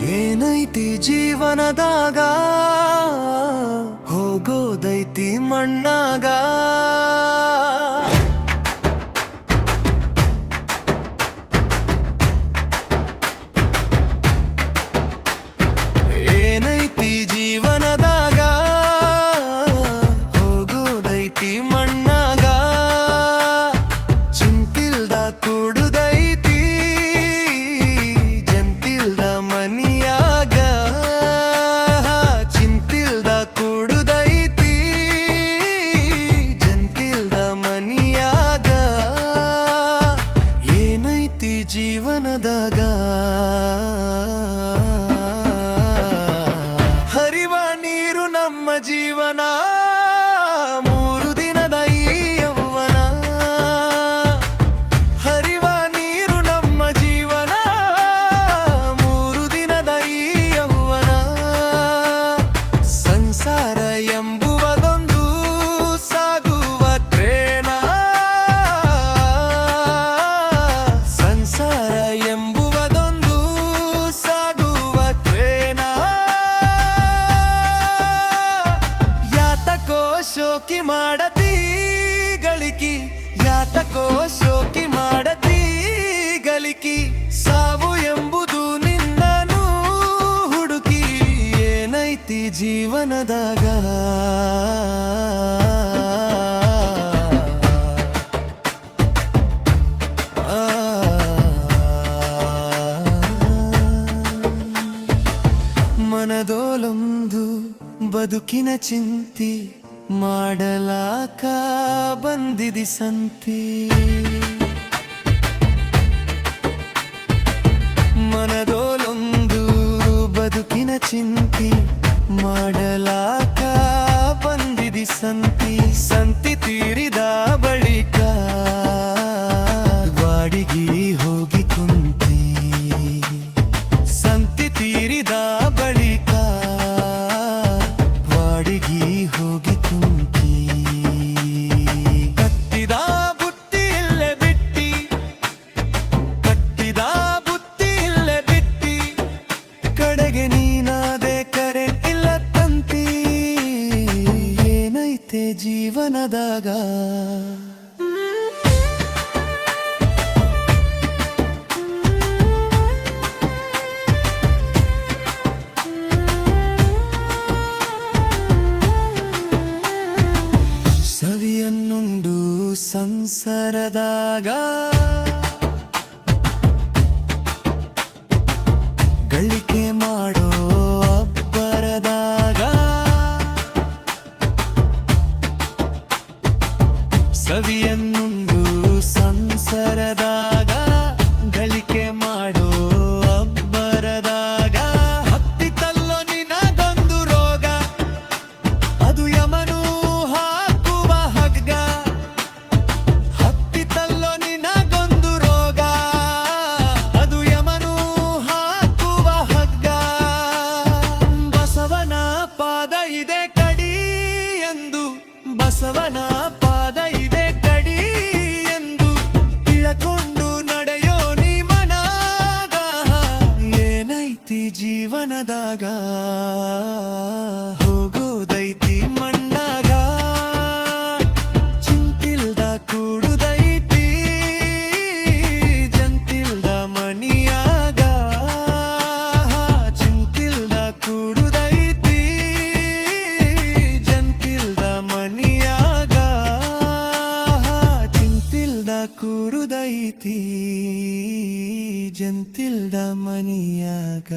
ಏನೈತಿ ಜೀವನದಾಗ ಹೋಗೋದೈತಿ ಮಣ್ಣಾಗ. ಏನೈತಿ ಜೀವನದಾಗ ಹೋಗೋದೈತಿ ಮಣ್ಣಾಗ. ಚಿಂತಿಲ್ದ ಕೂಡುದೈತಿ ಜಂತಿಲ್ದ ಮನಿಯಾಗ. ಚಿಂತಿಲ್ದ ಕೂಡುದೈತಿ ಜಂತಿಲ್ದ ಮನಿಯಾಗ. ಏನೈತಿ ಜೀವನದಾಗ ಹರಿವ ನೀರು ನಮ್ಮ ಜೀವನ. ಮೂರು ದಿನದ ಈ ಯೌವನ. ಹರಿವ ನೀರು ನಮ್ಮ ಜೀವನ. ಮೂರು ದಿನದ ಈ ಯೌವನ. ಸಂಸಾರ ಎಂಬುವುದೊಂದು ಸಾಗುವ ಟ್ರೇನ. ಸಂಸಾರ ಎಂಬುವುದೊಂದು ಸಾಗುವ ಟ್ರೇನ. ಯಾತಕೋ ಶೋಕಿ ಮಾಡತಿ ಗಳಿಕಿ. ಯಾತಕೋ ಶೋಕಿ ಮಾಡತಿ ಗಳಿಕಿ. ಸಾವು ಎಂಬುದು ನಿನ್ನನು ಹುಡುಕಿ. ಏನೈತಿ ಜೀವನದಾಗ ಮನದೋಲೊಂದು ಬದುಕಿನ ಚಿಂತಿ. ಮಾಡಲಾಕ ಬಂದಿದಿ ಸಂತಿ. ಮನದೋಲೊಂದು ಬದುಕಿನ ಚಿಂತಿ. ಮಾಡಲಾಕ ಬಂದಿದಿ ಸಂತಿ. ಸಂತಿ ತೀರಿದ ಬಳಿಕ ಬಾಡಿಗೆ ಹೋಗಿ ಕುಂತಿ. ಸಂತಿ ತೀರಿದ ಬಳಿಕ ಬಾಡಿಗೆ ಹೋಗಿ ಕುಂತಿ. ಕಟ್ಟಿದ ಬುತ್ತಿ ಇಲ್ಲೇ ಬಿಟ್ಟಿ. ಕಟ್ಟಿದ ಬುತ್ತಿ ಇಲ್ಲೇ ಬಿಟ್ಟಿ. ಕಡೆಗೆ ನೀನಾದೆ ಕರೆ ಇಲ್ಲ ತಂತಿ. ಏನೈತೆ ಜೀವನದಾಗ ಸವಿಯನ್ನುಂಡು ಸಂಸಾರದಾಗ. ಗಳಿಕೆ ಮಾಡೋ ಅಬ್ಬರದಾಗ. ಸವಿಯನ್ನುಂಡು ಸಂಸಾರದಾಗ. ಗಳಿಕೆ ಮಾಡೋ ಅಬ್ಬರದಾಗ. ಹತ್ತಿತಲ್ಲೋ ನಿನಗೊಂದು ರೋಗ. ಅದು ಯಮನು ಹಾಕುವ ಹಗ್ಗ. ಹತ್ತಿತಲ್ಲೋ ನಿನಗೊಂದು ರೋಗ. ಅದು ಯಮನು ಹಾಕುವ ಹಗ್ಗ. ಬಸವನ ಪಾದ ಇದೆ ಕಡಿ ಎಂದು. ಬಸವನ ಪಾದ ಇದೆ ಕಡಿ ಎಂದು ತಿಳಕೊಂಡು ನಡೆಯೋ ನೀ ಮನಾಗ. ಏನೈತಿ ಜೀವನದಾಗ ಹೋಗೋದೈತಿ ಮಣ್ಣಾಗ. ಚಿಂತಿಲ್ದ ಕೂಡುದೈತಿ ಜಂತಿಲ್ದ ಮನಿಯಾಗ. ಚಿಂತಿಲ್ದ ಕೂಡುದೈತಿ ಜಂತಿಲ್ದ ಮನಿಯಾಗ. ಚಿಂತಿಲ್ದ ಕೂಡುದೈತಿ ಜಂತಿಲ್ದ ಮನಿಯಾಗ.